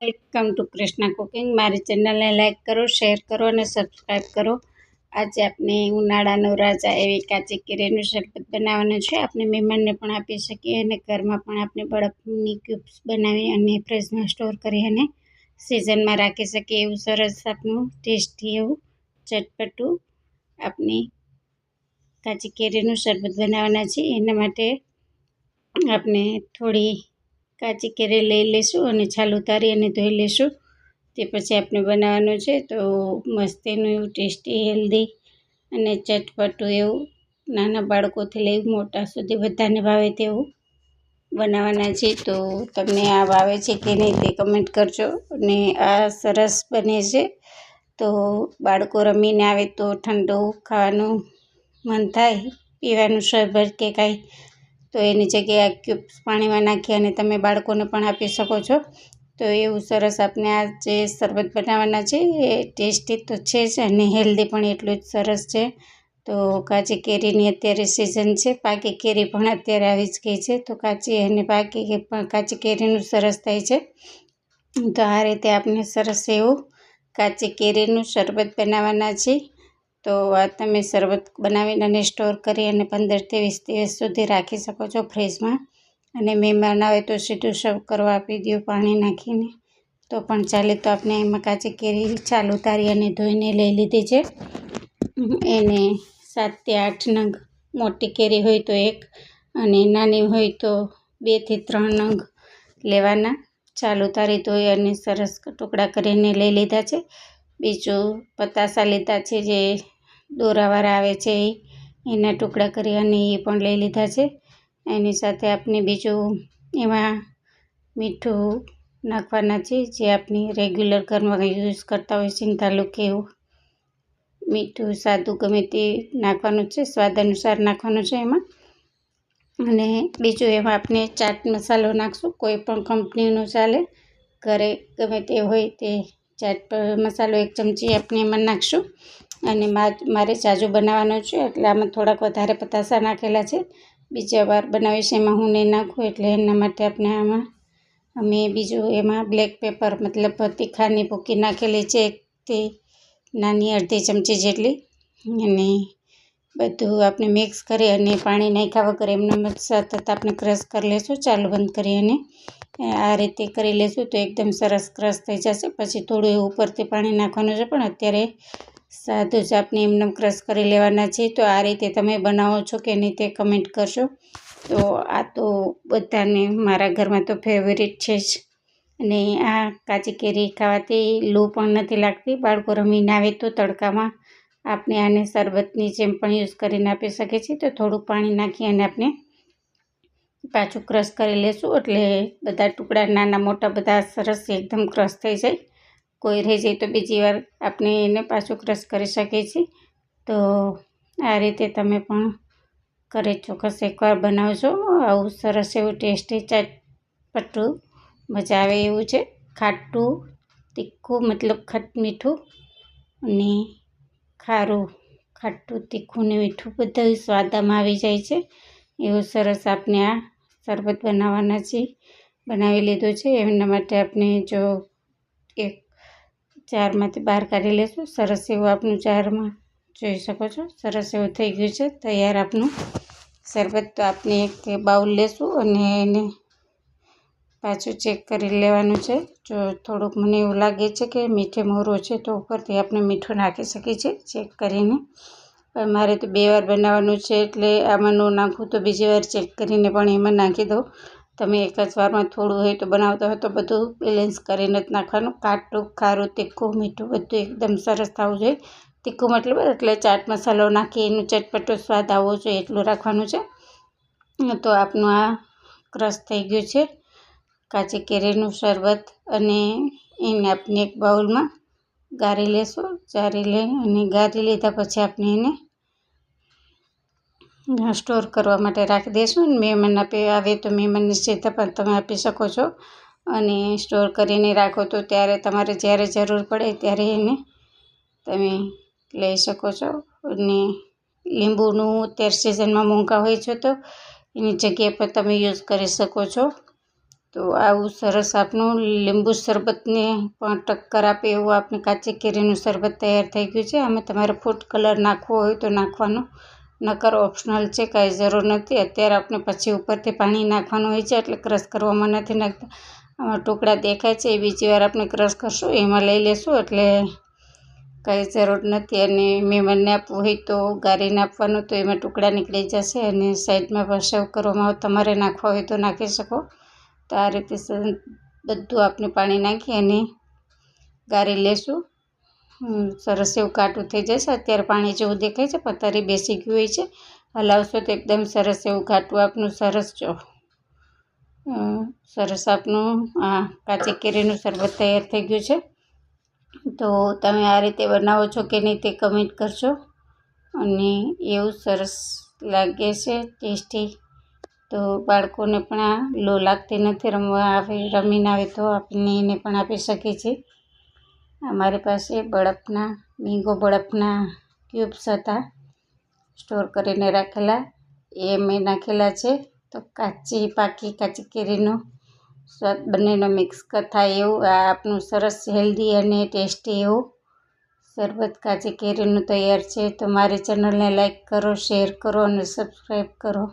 Welcome to Krishna cooking. મારી ચેનલને like કરો, શેર કરો અને સબસ્ક્રાઈબ કરો। આજે આપણે ઉનાળાનો રાજા એવી કાચી કેરીનું શરબત બનાવવાનું છે। આપણે મહેમાનને પણ આપી શકીએ અને ઘરમાં પણ આપણે બરફની ક્યુબ્સ બનાવી અને ફ્રીજમાં સ્ટોર કરી અને સિઝનમાં રાખી શકીએ એવું સરસ આપણું ટેસ્ટી એવું ચટપટું આપણે કાચી કેરીનું શરબત બનાવવાના છે। એના માટે આપણે થોડી કાચી કેરી લઈ લઈશું અને છાલ ઉતારી અને ધોઈ લઈશું। તે પછી આપણે બનાવવાનું છે તો મસ્તીનું એવું ટેસ્ટી, હેલ્ધી અને ચટપટું એવું નાના બાળકોથી લઈ મોટા સુધી બધાને ભાવે તેવું બનાવવાના છે। તો તમને આ ભાવે છે કે નહીં તે કમેન્ટ કરજો। અને આ સરસ બને છે તો બાળકો રમીને આવે તો ઠંડુ ખાવાનું મન થાય, પીવાનું શરબત કે કાંઈ, તો એની જગ્યાએ આ ક્યુબ્સ પાણીમાં નાખી અને તમે બાળકોને પણ આપી શકો છો। તો એવું સરસ આપણે આ જે શરબત બનાવવાના છે એ ટેસ્ટી તો છે જ અને હેલ્ધી પણ એટલું જ સરસ છે। તો કાચી કેરીની અત્યારે સિઝન છે, પાકી કેરી પણ અત્યારે આવી જ ગઈ છે, તો કાચી અને પાકી પણ કાચી કેરીનું સરસ થાય છે। તો આ રીતે આપણે સરસ એવું કાચી કેરીનું શરબત બનાવવાના છે। તો આ તમે શરબત બનાવીને અને સ્ટોર કરી અને 15થી 20 દિવસ સુધી રાખી શકો છો ફ્રીજમાં। અને મહેમાન આવે તો સીધું સર્વ કરવા આપી દો પાણી નાખીને તો પણ ચાલે। તો આપણે એમાં કાચી કેરી છાલ ઉતારી અને ધોઈને લઈ લીધી છે। એને 7થી 8 નંગ, મોટી કેરી હોય તો 1 અને નાની હોય તો 2 થી 3 નંગ લેવાના। છાલ ઉતારી ધોઈ અને સરસ ટુકડા કરીને લઈ લીધા છે। બીજું પતાસા લીધા છે, જે દોરાવાળા આવે છે એના ટુકડા કરી અને એ પણ લઈ લીધા છે। એની સાથે આપણે બીજું એમાં મીઠું નાખવાના છે, જે આપણે રેગ્યુલર ઘરમાં યુઝ કરતા હોય, સિંગદાલું કે એવું મીઠું સાદું ગમે તે નાખવાનું છે, સ્વાદ અનુસાર નાખવાનું છે એમાં। અને બીજું એમાં આપણે ચાટ મસાલો નાખશું, કોઈ પણ કંપનીનો ચાલે, ઘરે ગમે તે હોય તે ચાટ મસાલો 1 ચમચી આપણે એમાં નાખશું। અને મારે જાજુ બનાવવાનો છે એટલે આમાં થોડાક વધારે પતાસા નાખેલા છે। બીજા વાર બનાવીશ એમાં હું નહીં નાખું, એટલે એના માટે આપણે આમાં અમે બીજું એમાં બ્લેક પેપર મતલબ તીખાની ભૂકી નાખેલી છે, 1 થી નાની અડધી ચમચી જેટલી। અને બધું આપણે મિક્સ કરી અને પાણી નાખ્યા વગર એમને સતત આપણે ક્રશ કરી લઈશું, ચાલુ બંધ કરી અને આ રીતે કરી લઈશું તો એકદમ સરસ ક્રશ થઈ જશે। પછી થોડું એવું ઉપરથી પાણી નાખવાનું છે, પણ અત્યારે સાદું જ આપણે એમને ક્રશ કરી લેવાના છે। તો આ રીતે તમે બનાવો છો કે નહીં તે કમેન્ટ કરજો। તો આ તો બધાને મારા ઘરમાં તો ફેવરિટ છે જ। અને આ કાચી કેરી ખાવાથી લૂ પણ નથી લાગતી। બાળકો રમીને આવે તો તડકામાં આપણે આને શરબતની જેમ પણ યુઝ કરીને આપી શકીએ છીએ। તો થોડું પાણી નાખી અને આપણે પાછું ક્રશ કરી લઈશું, એટલે બધા ટુકડા નાના મોટા બધા સરસ એકદમ ક્રશ થઈ જાય। કોઈ રહી જાય તો બીજી વાર આપણે એને પાછું ક્રશ કરી શકીએ છીએ। તો આ રીતે તમે પણ ઘરે ચોક્કસ એકવાર બનાવજો। આવું સરસ એવું ટેસ્ટી ચટપટું મજા આવે એવું છે, ખાટું તીખું મતલબ મીઠું અને ખારું, ખાટું તીખું ને મીઠું બધું સ્વાદમાં આવી જાય છે એવું સરસ આપણે આ શરબત બનાવવાના છે। બનાવી લીધું છે, એમના માટે આપણે જો એક જારમાંથી બહાર કાઢી લઈશું। સરસ એવું આપણું જારમાં જોઈ શકો છો, સરસ એવું થઈ ગયું છે તૈયાર આપણું શરબત। તો આપણે એક બાઉલ લેશું અને એને પાછું ચેક કરી લેવાનું છે। જો થોડુંક મને એવું લાગે છે કે મીઠે મોરો છે તો ઉપરથી આપણે મીઠું નાખી શકીએ છીએ ચેક કરીને। પણ મારે તો 2 વાર બનાવવાનું છે એટલે આમાં ન નાખું તો બીજી વાર ચેક કરીને પણ એમાં નાખી દઉં। તમે એક જ વારમાં થોડું હોય તો બનાવતા હોય તો બધું બેલેન્સ કરીને જ નાખવાનું। ખાટું, ખારું, તીખું, મીઠું બધું એકદમ સરસ થવું જોઈએ। તીખું મતલબ એટલે ચાટ મસાલો નાખી એનું ચટપટો સ્વાદ આવવો જોઈએ એટલું રાખવાનું છે। તો આપણું આ ક્રશ થઈ ગયું છે કાચી કેરીનું શરબત, અને એને આપણે એક બાઉલમાં ગાળી લેશું। જારી લઈ અને ગાળી લીધા પછી આપણે એને સ્ટોર કરવા માટે રાખી દઈશું। મહેમાન આવે તો મહેમાનની સીધા પણ તમે આપી શકો છો। અને સ્ટોર કરીને રાખો તો ત્યારે તમારે જ્યારે જરૂર પડે ત્યારે એને તમે લઈ શકો છો। અને લીંબુનું અત્યારે સિઝનમાં મોંઘા હોય છે તો એની જગ્યાએ પણ તમે યુઝ કરી શકો છો। તો આવું સરસ આપણું લીંબુ શરબતને પણ ટક્કર આપે એવું આપણે કાચી કેરીનું શરબત તૈયાર થઈ ગયું છે. આમાં તમારે ફૂડ કલર નાખવો હોય તો નાખવાનો, નકર ઓપ્શનલ છે, કાંઈ જરૂર નથી. અત્યારે આપણે પછી ઉપરથી પાણી નાખવાનું હોય છે એટલે ક્રશ કરવામાં નથી નાખતા. આમાં ટુકડા દેખાય છે એ બીજી વાર આપણે ક્રશ કરશું, એમાં લઈ લેશું એટલે કાંઈ જરૂર નથી. અને મહેમાનને આપવું હોય તો ગાળીને આપવાનું, તો એમાં ટુકડા નીકળી જશે. અને સાઈડમાં પણ સર્વ કરવામાં આવે, તમારે નાખવા હોય તો નાખી શકો. તો આ રીતે બધું આપણે પાણી નાખી અને ગાળી લેશું. સરસ એવું ઘાટું થઈ જશે. અત્યારે પાણી જેવું દેખાય છે, પથારી બેસી ગયું હોય છે. હલાવશો તો એકદમ સરસ એવું ઘાટું આપણું સરસ આપણું કાચી કેરીનું શરબત તૈયાર થઈ ગયું છે. તો તમે આ રીતે બનાવો છો કે નહીં તે કમેન્ટ કરજો. અને એવું સરસ લાગે છે, ટેસ્ટી. તો બાળકોને પણ આ લો લાગતી નથી, રમીને આવે તો આપણે એને પણ આપી શકીએ છીએ. અમારી પાસે મેંગો બરફના ક્યુબ્સ હતા સ્ટોર કરીને રાખેલા, એ મેં નાખેલા છે. તો પાકી કાચી કેરીનો સ્વાદ બંનેનો મિક્સ થાય એવું આ આપણું સરસ હેલ્ધી અને ટેસ્ટી એવું શરબત કાચી કેરીનું તૈયાર છે. તો મારી ચેનલને લાઈક કરો, શેર કરો અને સબસ્ક્રાઈબ કરો.